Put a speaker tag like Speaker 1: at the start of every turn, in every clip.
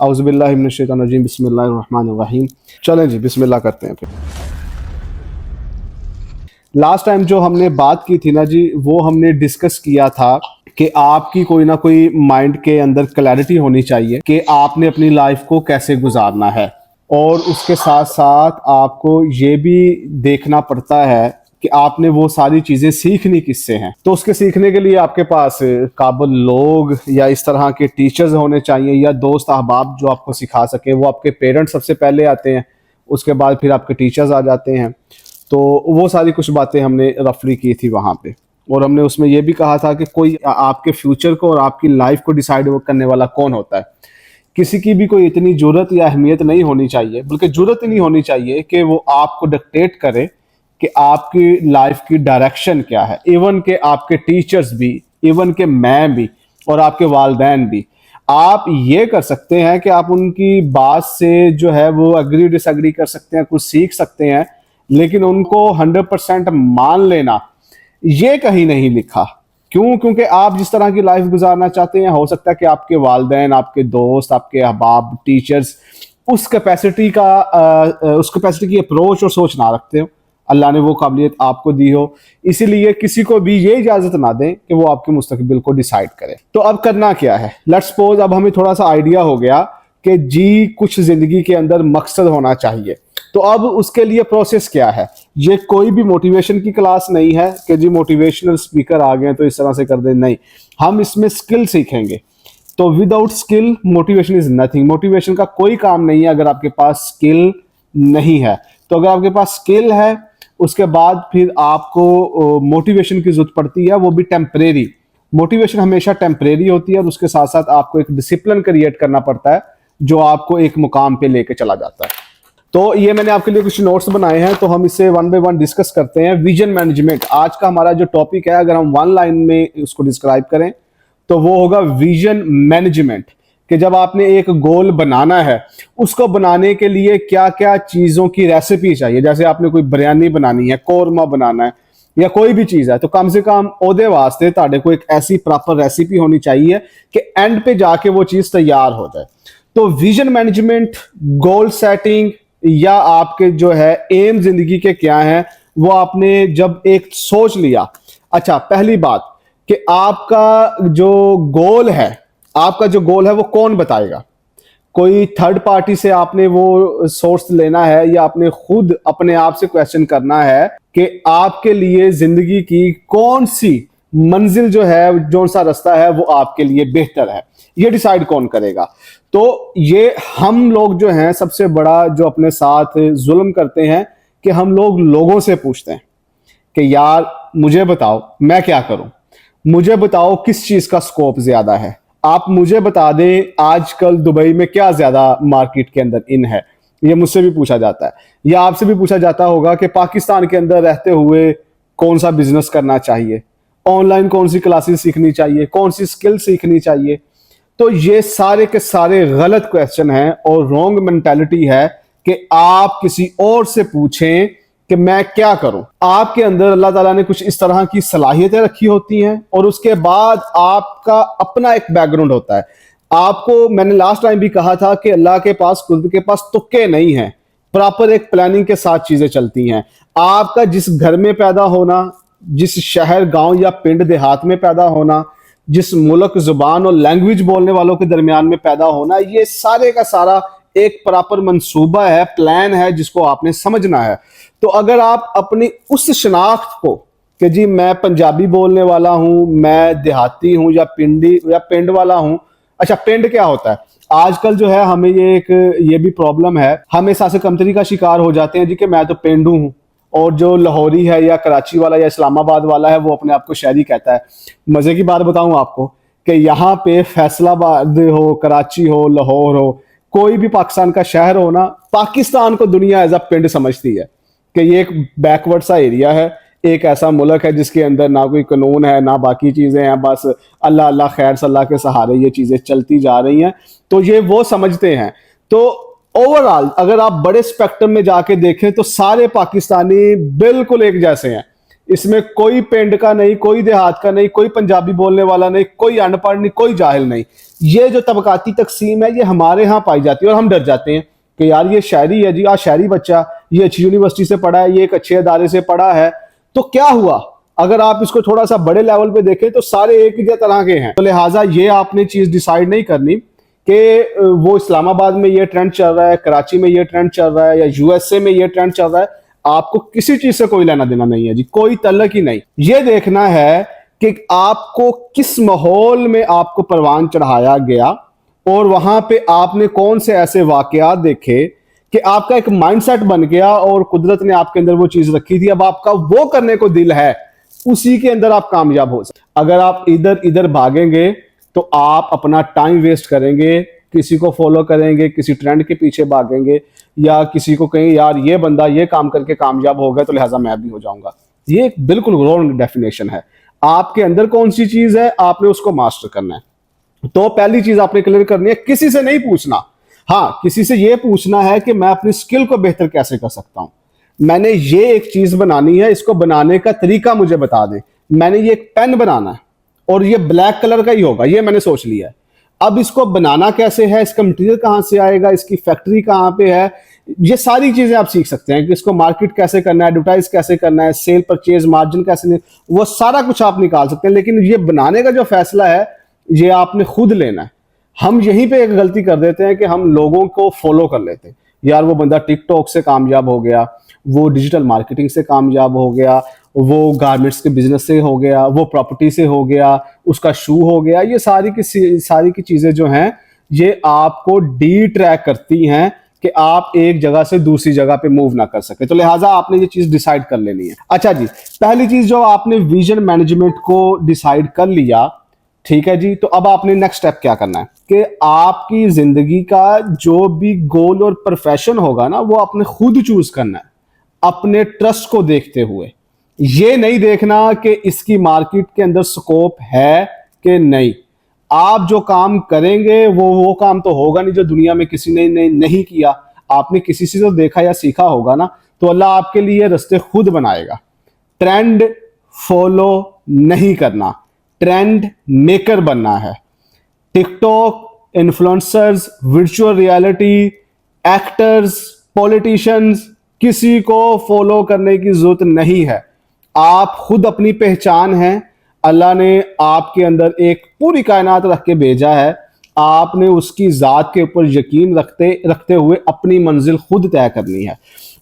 Speaker 1: औज़ुबिल्लाहि मिनश्शैतानिर्रजीम बिस्मिल्लाहिर्रहमानिर्रहीम। चलें जी, बिस्मिल्लाह करते हैं फिर। लास्ट टाइम जो हमने बात की थी ना जी, वो हमने डिस्कस किया था कि आपकी कोई ना कोई माइंड के अंदर क्लैरिटी होनी चाहिए कि आपने अपनी लाइफ को कैसे गुजारना है, और उसके साथ साथ आपको ये भी देखना पड़ता है कि आपने वो सारी चीज़ें सीखनी किससे हैं। तो उसके सीखने के लिए आपके पास काबिल लोग या इस तरह के टीचर्स होने चाहिए, या दोस्त अहबाब जो आपको सिखा सके। वो आपके पेरेंट्स सबसे पहले आते हैं, उसके बाद फिर आपके टीचर्स आ जाते हैं। तो वो सारी कुछ बातें हमने रफली की थी वहाँ पे, और हमने उसमें ये भी कहा था कि कोई आपके फ्यूचर को और आपकी लाइफ को डिसाइड करने वाला कौन होता है। किसी की भी कोई इतनी जरूरत या अहमियत नहीं होनी चाहिए, बल्कि जरूरत ही नहीं होनी चाहिए कि वो आपको डिक्टेट करे कि आपकी लाइफ की डायरेक्शन क्या है। इवन के आपके टीचर्स भी, इवन के मैं भी, और आपके वालिदैन भी, आप ये कर सकते हैं कि आप उनकी बात से जो है वो एग्री डिसएग्री कर सकते हैं, कुछ सीख सकते हैं, लेकिन उनको 100% मान लेना ये कहीं नहीं लिखा। क्यों? क्योंकि आप जिस तरह की लाइफ गुजारना चाहते हैं, हो सकता है कि आपके वालिदैन, आपके दोस्त, आपके अहबाब, टीचर्स उस कैपेसिटी की अप्रोच और सोच ना रखते हो। अल्लाह ने वो काबिलियत आपको दी हो, इसीलिए किसी को भी ये इजाजत ना दें कि वो आपके मुस्तकबिल को डिसाइड करे। तो अब करना क्या है? लेट्स सपोज अब हमें थोड़ा सा आइडिया हो गया कि जी कुछ जिंदगी के अंदर मकसद होना चाहिए। तो अब उसके लिए प्रोसेस क्या है? ये कोई भी मोटिवेशन की क्लास नहीं है कि जी मोटिवेशनल स्पीकर आ गए तो इस तरह से कर दें, नहीं। हम इसमें स्किल सीखेंगे। तो without skill motivation is nothing. Motivation का कोई काम नहीं है अगर आपके पास स्किल नहीं है। तो अगर आपके पास स्किल है, उसके बाद फिर आपको मोटिवेशन की जरूरत पड़ती है, वो भी टेम्परेरी। मोटिवेशन हमेशा टेम्परेरी होती है, और उसके साथ साथ आपको एक डिसिप्लिन क्रिएट करना पड़ता है जो आपको एक मुकाम पे लेके चला जाता है। तो ये मैंने आपके लिए कुछ नोट्स बनाए हैं, तो हम इसे वन बाय वन डिस्कस करते हैं। विजन मैनेजमेंट आज का हमारा जो टॉपिक है, अगर हम वन लाइन में उसको डिस्क्राइब करें तो वो होगा विजन मैनेजमेंट। कि जब आपने एक गोल बनाना है, उसको बनाने के लिए क्या क्या चीजों की रेसिपी चाहिए। जैसे आपने कोई बिरयानी बनानी है, कोरमा बनाना है, या कोई भी चीज है, तो कम से कम ओदे वास्ते ताड़े को एक ऐसी प्रॉपर रेसिपी होनी चाहिए कि एंड पे जाके वो चीज तैयार हो जाए। तो विजन मैनेजमेंट, गोल सेटिंग, या आपके जो है एम जिंदगी के क्या हैं, वो आपने जब एक सोच लिया। अच्छा, पहली बात कि आपका जो गोल है वो कौन बताएगा? कोई थर्ड पार्टी से आपने वो सोर्स लेना है, या आपने खुद अपने आप से क्वेश्चन करना है कि आपके लिए जिंदगी की कौन सी मंजिल जो है, जो सा रास्ता है वो आपके लिए बेहतर है, ये डिसाइड कौन करेगा? तो ये हम लोग जो हैं, सबसे बड़ा जो अपने साथ जुल्म करते हैं कि हम लोग लोगों से पूछते हैं कि यार मुझे बताओ मैं क्या करूं, मुझे बताओ किस चीज का स्कोप ज्यादा है, आप मुझे बता दें आजकल दुबई में क्या ज्यादा मार्केट के अंदर इन है। ये मुझसे भी पूछा जाता है, या आपसे भी पूछा जाता होगा कि पाकिस्तान के अंदर रहते हुए कौन सा बिजनेस करना चाहिए, ऑनलाइन कौन सी क्लासेस सीखनी चाहिए, कौन सी स्किल सीखनी चाहिए। तो ये सारे के सारे गलत क्वेश्चन हैं, और रॉन्ग मेंटालिटी है कि आप किसी और से पूछें कि मैं क्या करूं। आपके अंदर अल्लाह ताला ने कुछ इस तरह की सलाहियतें रखी होती हैं, और उसके बाद आपका अपना एक बैकग्राउंड होता है। आपको मैंने लास्ट टाइम भी कहा था कि अल्लाह के पास, खुद के पास तुक्के नहीं है, प्रॉपर एक प्लानिंग के साथ चीजें चलती हैं। आपका जिस घर में पैदा होना, जिस शहर, गांव या पिंड देहात में पैदा होना, जिस मुल्क, जुबान और लैंग्वेज बोलने वालों के दरमियान में पैदा होना, ये सारे का सारा एक प्रॉपर मंसूबा है, प्लान है, जिसको आपने समझना है। तो अगर आप अपनी उस शनाख्त को कि जी मैं पंजाबी बोलने वाला हूं, मैं देहाती हूं, या पिंडी या पिंड वाला हूं। अच्छा, पिंड क्या होता है? आजकल जो है हमें ये भी प्रॉब्लम है, हम एहसास कमतरी का शिकार हो जाते हैं जी कि मैं तो पेंडू हूं, और जो लाहौरी है या कराची वाला या इस्लामाबाद वाला है वो अपने आप को शहरी कहता है। मजे की बात बताऊं आपको कि यहाँ पे फैसलाबाद हो, कराची हो, लाहौर हो, कोई भी पाकिस्तान का शहर हो ना, पाकिस्तान को दुनिया एज अ पिंड समझती है कि ये एक बैकवर्ड सा एरिया है, एक ऐसा मुल्क है जिसके अंदर ना कोई कानून है, ना बाकी चीजें हैं, बस अल्लाह अल्लाह खैर सल्लाह के सहारे ये चीजें चलती जा रही हैं। तो ये वो समझते हैं। तो ओवरऑल अगर आप बड़े स्पेक्ट्रम में जाके देखें तो सारे पाकिस्तानी बिल्कुल एक जैसे हैं। इसमें कोई पिंड का नहीं, कोई देहात का नहीं, कोई पंजाबी बोलने वाला नहीं, कोई अनपढ़ नहीं, कोई जाहिल नहीं। ये जो तबकाती तकसीम है ये हमारे यहाँ पाई जाती है और हम डर जाते हैं कि यार ये शहरी है जी, आज शहरी बच्चा, ये अच्छी यूनिवर्सिटी से पढ़ा है, ये एक अच्छे अदारे से पढ़ा है, तो क्या हुआ? अगर आप इसको थोड़ा सा बड़े लेवल पे देखें तो सारे एक ही तरह के हैं। तो लिहाजा ये आपने चीज डिसाइड नहीं करनी कि वो इस्लामाबाद में ये ट्रेंड चल रहा है, कराची में ये ट्रेंड चल रहा है, या यूएसए में ये ट्रेंड चल रहा है। आपको किसी चीज से कोई लेना देना नहीं है जी, कोई तल्लक ही नहीं। ये देखना है कि आपको किस माहौल में आपको परवान चढ़ाया गया और वहां पे आपने कौन से ऐसे वाकयात देखे कि आपका एक माइंडसेट बन गया और कुदरत ने आपके अंदर वो चीज रखी थी, अब आपका वो करने को दिल है, उसी के अंदर आप कामयाब हो सकते। अगर आप इधर इधर भागेंगे तो आप अपना टाइम वेस्ट करेंगे, किसी को फॉलो करेंगे, किसी ट्रेंड के पीछे भागेंगे, या किसी को कहें यार ये बंदा ये काम करके कामयाब हो गया तो लिहाजा मैं भी हो जाऊंगा। ये एक बिल्कुल रॉन्ग डेफिनेशन है। आपके अंदर कौन सी चीज है, आपने उसको मास्टर करना है। तो पहली चीज आपने क्लियर करनी है, किसी से नहीं पूछना। हाँ, किसी से ये पूछना है कि मैं अपनी स्किल को बेहतर कैसे कर सकता हूं, मैंने ये एक चीज बनानी है, इसको बनाने का तरीका मुझे बता दें। मैंने ये एक पेन बनाना है और ये ब्लैक कलर का ही होगा, ये मैंने सोच लिया है। अब इसको बनाना कैसे है, इसका मटेरियल कहां से आएगा, इसकी फैक्ट्री कहां पे है, ये सारी चीजें आप सीख सकते हैं कि इसको मार्केट कैसे करना है, एडवर्टाइज कैसे करना है, सेल परचेज मार्जिन कैसे, वो सारा कुछ आप निकाल सकते हैं। लेकिन ये बनाने का जो फैसला है ये आपने खुद लेना है। हम यहीं पे एक गलती कर देते हैं कि हम लोगों को फॉलो कर लेते हैं। यार वो बंदा टिकटॉक से कामयाब हो गया, वो डिजिटल मार्केटिंग से कामयाब हो गया, वो गारमेंट्स के बिजनेस से हो गया, वो प्रॉपर्टी से हो गया, उसका शू हो गया। ये सारी की चीजें जो हैं ये आपको डी ट्रैक करती हैं कि आप एक जगह से दूसरी जगह पे मूव ना कर सके। तो लिहाजा आपने ये चीज डिसाइड कर लेनी है। अच्छा जी, पहली चीज जो आपने विजन मैनेजमेंट को डिसाइड कर लिया, ठीक है जी, तो अब आपने नेक्स्ट स्टेप क्या करना है कि आपकी जिंदगी का जो भी गोल और प्रोफेशन होगा ना वो आपने खुद चूज करना है, अपने ट्रस्ट को देखते हुए। ये नहीं देखना कि इसकी मार्केट के अंदर स्कोप है कि नहीं। आप जो काम करेंगे वो काम तो होगा नहीं जो दुनिया में किसी ने नहीं किया। आपने किसी से तो देखा या सीखा होगा ना, तो अल्लाह आपके लिए रास्ते खुद बनाएगा। ट्रेंड फॉलो नहीं करना, ट्रेंड मेकर बनना है। TikTok, influencers, virtual reality, actors, politicians, किसी को फॉलो करने की जरूरत नहीं है। आप खुद अपनी पहचान हैं। अल्लाह ने आपके अंदर एक पूरी कायनात रख के भेजा है, आपने उसकी ज़ात के ऊपर यकीन रखते हुए अपनी मंजिल खुद तय करनी है।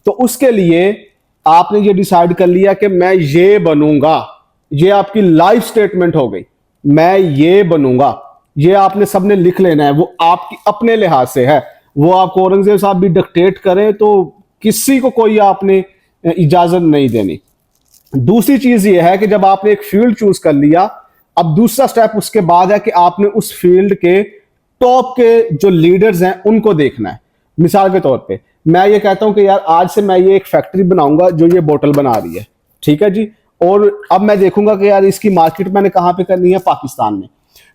Speaker 1: तो उसके लिए आपने ये डिसाइड कर लिया कि मैं ये बनूंगा, ये आपकी लाइफ स्टेटमेंट हो गई, मैं ये बनूंगा। ये आपने सबने लिख लेना है, वो आपकी अपने लिहाज से है। वो आपको औरंगजेब साहब भी डिक्टेट करें तो किसी को कोई आपने इजाजत नहीं देनी। दूसरी चीज ये है कि जब आपने एक फील्ड चूज कर लिया, अब दूसरा स्टेप उसके बाद है कि आपने उस फील्ड के टॉप के जो लीडर्स हैं उनको देखना है। मिसाल के तौर पे मैं ये कहता हूं कि यार आज से मैं ये एक फैक्ट्री बनाऊंगा जो ये बोतल बना रही है, ठीक है जी, और अब मैं देखूंगा कि यार इसकी मार्केट मैंने कहां पे करनी है, पाकिस्तान में।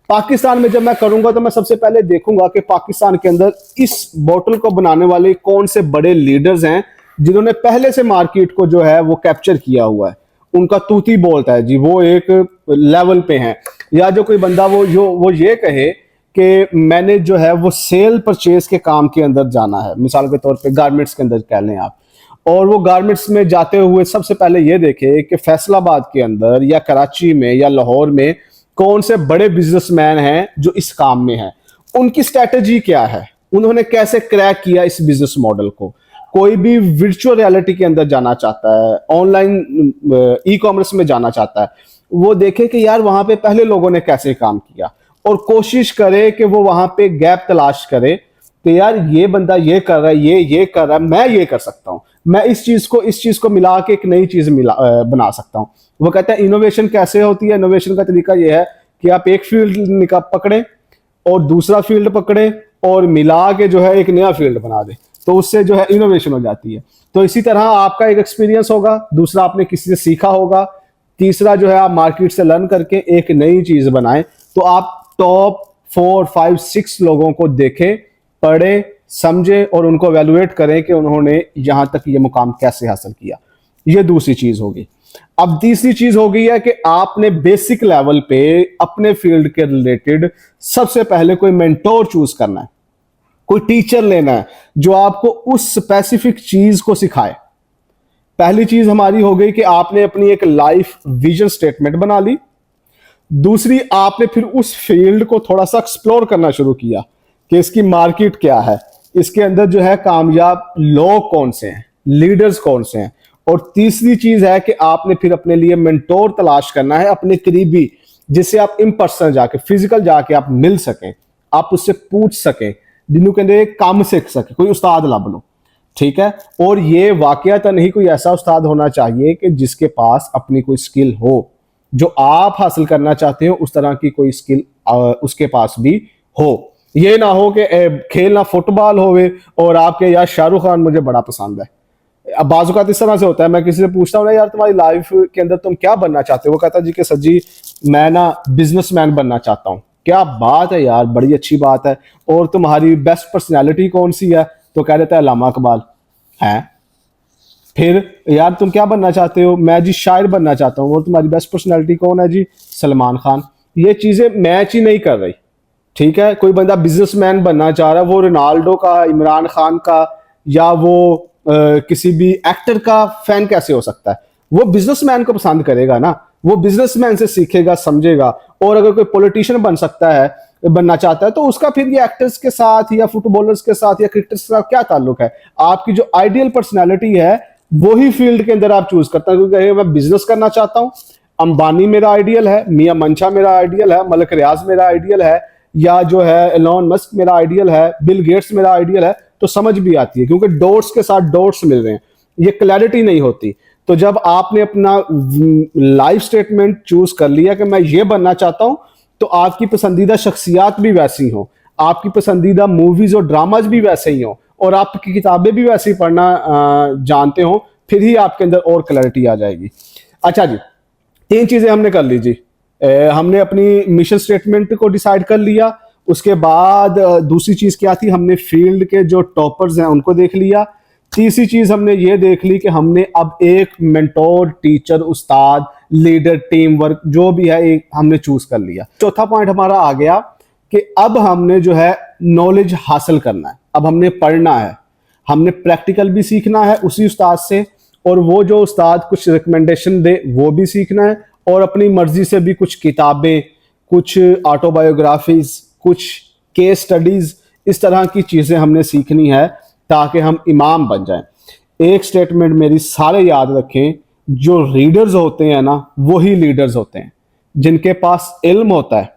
Speaker 1: पाकिस्तान में जब मैं करूंगा तो मैं सबसे पहले देखूंगा कि पाकिस्तान के अंदर इस बोतल को बनाने वाले कौन से बड़े लीडर्स हैं जिन्होंने पहले से मार्केट को जो है वो कैप्चर किया हुआ है, उनका तूती बोलता है जी, वो एक लेवल पे हैं। या जो कोई बंदा वो ये कहे कि मैंने जो है वो सेल परचेज के काम के अंदर जाना है, मिसाल के तौर पे गारमेंट्स के अंदर कह लें आप, और वो गारमेंट्स में जाते हुए सबसे पहले ये देखे कि फैसलाबाद के अंदर या कराची में या लाहौर में कौन से बड़े बिजनेसमैन हैं जो इस काम में हैं, उनकी स्ट्रैटेजी क्या है, उन्होंने कैसे क्रैक किया इस बिजनेस मॉडल को। कोई भी वर्चुअल रियलिटी के अंदर जाना चाहता है, ऑनलाइन ई कॉमर्स में जाना चाहता है, वो देखे कि यार वहां पे पहले लोगों ने कैसे काम किया और कोशिश करे कि वो वहां पे गैप तलाश करे कि यार ये बंदा ये कर रहा है, ये कर रहा है, मैं ये कर सकता हूं, मैं इस चीज को मिला के एक नई चीज बना सकता हूं। वो कहता है इनोवेशन कैसे होती है। इनोवेशन का तरीका यह है कि आप एक फील्ड पकड़े और दूसरा फील्ड पकड़े और मिला के जो है एक नया फील्ड बना दे, तो उससे जो है इनोवेशन हो जाती है। तो इसी तरह आपका एक एक्सपीरियंस होगा, दूसरा आपने किसी से सीखा होगा, तीसरा जो है आप मार्केट से लर्न करके एक नई चीज बनाएं। तो आप टॉप 4, 5, 6 लोगों को देखें, पढ़ें, समझें और उनको वैल्यूएट करें कि उन्होंने यहां तक ये मुकाम कैसे हासिल किया। ये दूसरी चीज होगी। अब तीसरी चीज हो गई है कि आपने बेसिक लेवल पे अपने फील्ड के रिलेटेड सबसे पहले कोई मेंटोर चूज करना है, कोई टीचर लेना है जो आपको उस स्पेसिफिक चीज को सिखाए। पहली चीज हमारी हो गई कि आपने अपनी एक लाइफ विजन स्टेटमेंट बना ली। दूसरी, आपने फिर उस फील्ड को थोड़ा सा एक्सप्लोर करना शुरू किया कि इसकी मार्केट क्या है, इसके अंदर जो है कामयाब लोग कौन से हैं, लीडर्स कौन से हैं। और तीसरी चीज है कि आपने फिर अपने लिए मेंटोर तलाश करना है, अपने करीबी, जिससे आप इन पर्सन जाके, फिजिकल जाके आप मिल सकें, आप उससे पूछ सकें, जिन्हों के अंदर काम सीख सके, कोई उस्ताद लब लो, ठीक है। और ये वाकयात नहीं कोई ऐसा उस्ताद होना चाहिए कि जिसके पास अपनी कोई स्किल हो, जो आप हासिल करना चाहते हो उस तरह की कोई स्किल उसके पास भी हो। ये ना हो कि खेलना फुटबॉल होवे और आपके यार शाहरुख खान मुझे बड़ा पसंद है। अब बाज़ इस तरह से होता है, मैं किसी से पूछता हूँ ना यार तुम्हारी लाइफ के अंदर तुम क्या बनना चाहते हो, वो कहता है जी कि सर जी मैं ना बिजनेसमैन बनना चाहता हूँ। क्या बात है यार, बड़ी अच्छी बात है। और तुम्हारी बेस्ट पर्सनैलिटी कौन सी है, तो कह देता है अल्लामा इकबाल है। फिर यार तुम क्या बनना चाहते हो, मैं जी शायर बनना चाहता हूँ। और तुम्हारी बेस्ट पर्सनैलिटी कौन है जी, सलमान खान। ये चीजें मैच ही नहीं कर रही, ठीक है। कोई बंदा बिजनेसमैन बनना चाह रहा है, वो रोनाल्डो का, इमरान खान का या वो किसी भी एक्टर का फैन कैसे हो सकता है। वो बिजनेसमैन को पसंद करेगा ना, वो बिजनेसमैन से सीखेगा, समझेगा। और अगर कोई पॉलिटिशियन बन सकता है, बनना चाहता है, तो उसका फिर ये एक्टर्स के साथ या फुटबॉलर्स के साथ या क्रिकेटर्स के साथ क्या ताल्लुक है। आपकी जो आइडियल पर्सनैलिटी है वही फील्ड के अंदर आप चूज करते हैं। क्योंकि मैं बिजनेस करना चाहता हूं, अंबानी मेरा आइडियल है, मियां मंशा मेरा आइडियल है, मलक रियाज मेरा आइडियल है, या जो है एलोन मस्क मेरा आइडियल है, बिल गेट्स मेरा आइडियल है, तो समझ भी आती है क्योंकि डॉट्स के साथ डॉट्स मिल रहे हैं, ये क्लैरिटी नहीं होती। तो जब आपने अपना लाइफ स्टेटमेंट चूज कर लिया कि मैं ये बनना चाहता हूं, तो आपकी पसंदीदा शख्सियात भी वैसी हो, आपकी पसंदीदा मूवीज और ड्रामाज भी वैसे ही हो, और आपकी किताबें भी वैसे ही पढ़ना जानते हो, फिर ही आपके अंदर और क्लैरिटी आ जाएगी। अच्छा जी, तीन चीजें हमने कर ली जी। हमने अपनी मिशन स्टेटमेंट को डिसाइड कर लिया। उसके बाद दूसरी चीज क्या थी, हमने फील्ड के जो टॉपर्स हैं उनको देख लिया। तीसरी चीज हमने ये देख ली कि हमने अब एक मेंटोर, टीचर, उस्ताद, लीडर, टीम वर्क जो भी है एक हमने चूज कर लिया। चौथा पॉइंट हमारा आ गया कि अब हमने जो है नॉलेज हासिल करना है, अब हमने पढ़ना है, हमने प्रैक्टिकल भी सीखना है उसी उस्ताद से, और वो जो उस्ताद कुछ रिकमेंडेशन दे वो भी सीखना है, और अपनी मर्जी से भी कुछ किताबें, कुछ ऑटोबायोग्राफीज, कुछ केस स्टडीज, इस तरह की चीजें हमने सीखनी है ताकि हम इमाम बन जाएं। एक स्टेटमेंट मेरी सारे याद रखें, जो रीडर्स होते हैं ना वही लीडर्स होते हैं। जिनके पास इल्म होता है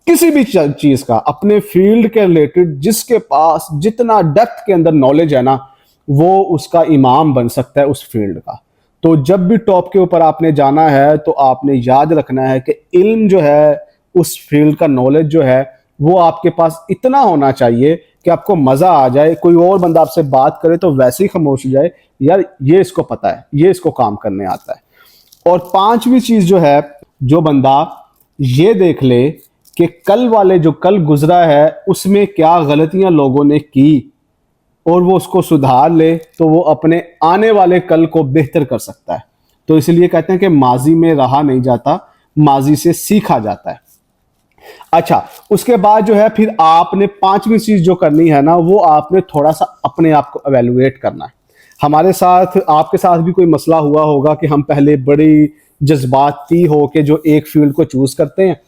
Speaker 1: किसी भी चीज का, अपने फील्ड के रिलेटेड, जिसके पास जितना डेप्थ के अंदर नॉलेज है ना, वो उसका इमाम बन सकता है उस फील्ड का। तो जब भी टॉप के ऊपर आपने जाना है तो आपने याद रखना है कि इल्म जो है, उस फील्ड का नॉलेज जो है, वो आपके पास इतना होना चाहिए कि आपको मजा आ जाए। कोई और बंदा आपसे बात करे तो वैसे ही खामोश हो जाए, यार ये इसको पता है, ये इसको काम करने आता है। और पांचवी चीज जो है, जो बंदा ये देख ले कि कल वाले जो कल गुजरा है उसमें क्या गलतियां लोगों ने की, और वो उसको सुधार ले, तो वो अपने आने वाले कल को बेहतर कर सकता है। तो इसलिए कहते हैं कि माजी में रहा नहीं जाता, माजी से सीखा जाता है। अच्छा, उसके बाद जो है फिर आपने पांचवी चीज जो करनी है ना, वो आपने थोड़ा सा अपने आप को एवेलुएट करना है। हमारे साथ, आपके साथ भी कोई मसला हुआ होगा कि हम पहले बड़ी जज्बाती हो के जो एक फील्ड को चूज करते हैं,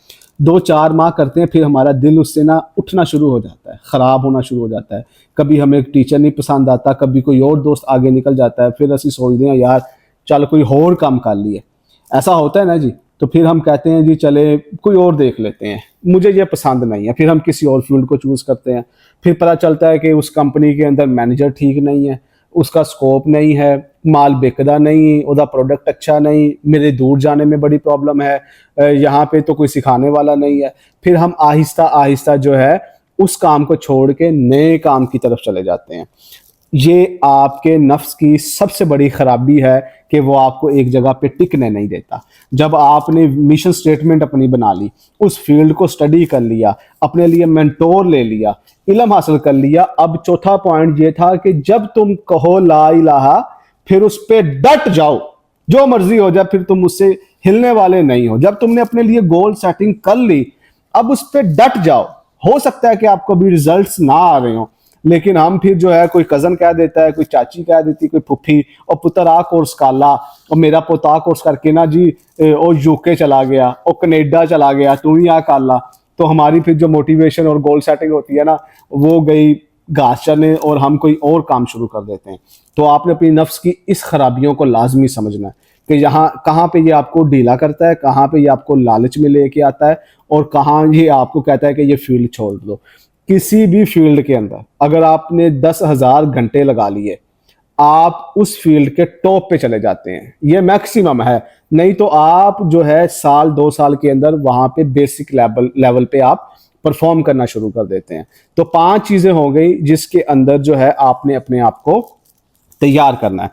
Speaker 1: 2-4 माह करते हैं, फिर हमारा दिल उससे ना उठना शुरू हो जाता है, ख़राब होना शुरू हो जाता है। कभी हमें एक टीचर नहीं पसंद आता, कभी कोई और दोस्त आगे निकल जाता है, फिर असं सोचते हैं यार चल कोई और काम कर लिए, ऐसा होता है ना जी। तो फिर हम कहते हैं जी चले कोई और देख लेते हैं, मुझे ये पसंद नहीं है, फिर हम किसी और फील्ड को चूज़ करते हैं। फिर पता चलता है कि उस कंपनी के अंदर मैनेजर ठीक नहीं है, उसका स्कोप नहीं है, माल बिकदा नहीं, उसका प्रोडक्ट अच्छा नहीं, मेरे दूर जाने में बड़ी प्रॉब्लम है, यहाँ पे तो कोई सिखाने वाला नहीं है। फिर हम आहिस्ता आहिस्ता जो है उस काम को छोड़ के नए काम की तरफ चले जाते हैं। ये आपके नफ्स की सबसे बड़ी खराबी है कि वो आपको एक जगह पे टिकने नहीं देता। जब आपने मिशन स्टेटमेंट अपनी बना ली, उस फील्ड को स्टडी कर लिया, अपने लिए मेंटोर ले लिया, इल्म हासिल कर लिया, अब चौथा पॉइंट ये था कि जब तुम कहो ला इलाहा, फिर उस पे डट जाओ। जो मर्जी हो जाए, फिर तुम मुझसे हिलने वाले नहीं हो। जब तुमने अपने लिए गोल सेटिंग कर ली, अब उस पर डट जाओ। हो सकता है कि आपको अभी रिजल्ट्स ना आ रहे हो, लेकिन हम फिर जो है, कोई कजन कह देता है, कोई चाची कह देती, कोई फुफी, और पुत्र आ कोर्स कर ला, और मेरा पोता कोर्स करके ना जी वो यूके चला गया, और कनेडा चला गया, तू ही आ कर ला। तो हमारी फिर जो मोटिवेशन और गोल सेटिंग होती है ना, वो गई घास चरने, और हम कोई और काम शुरू कर देते हैं। तो आपने अपनी नफ्स की इस खराबियों को लाजमी समझना है कि यहाँ कहाँ पे ये आपको ढीला करता है, कहाँ पे ये आपको लालच में लेके आता है, और कहाँ ये आपको कहता है कि ये फील्ड छोड़ दो। किसी भी फील्ड के अंदर अगर आपने 10,000 घंटे लगा लिए, आप उस फील्ड के टॉप पे चले जाते हैं, ये मैक्सिमम है। नहीं तो आप जो है साल 2 साल के अंदर वहां पे बेसिक लेवल पे आप परफॉर्म करना शुरू कर देते हैं। तो 5 चीजें हो गई जिसके अंदर जो है आपने अपने आप को तैयार करना है।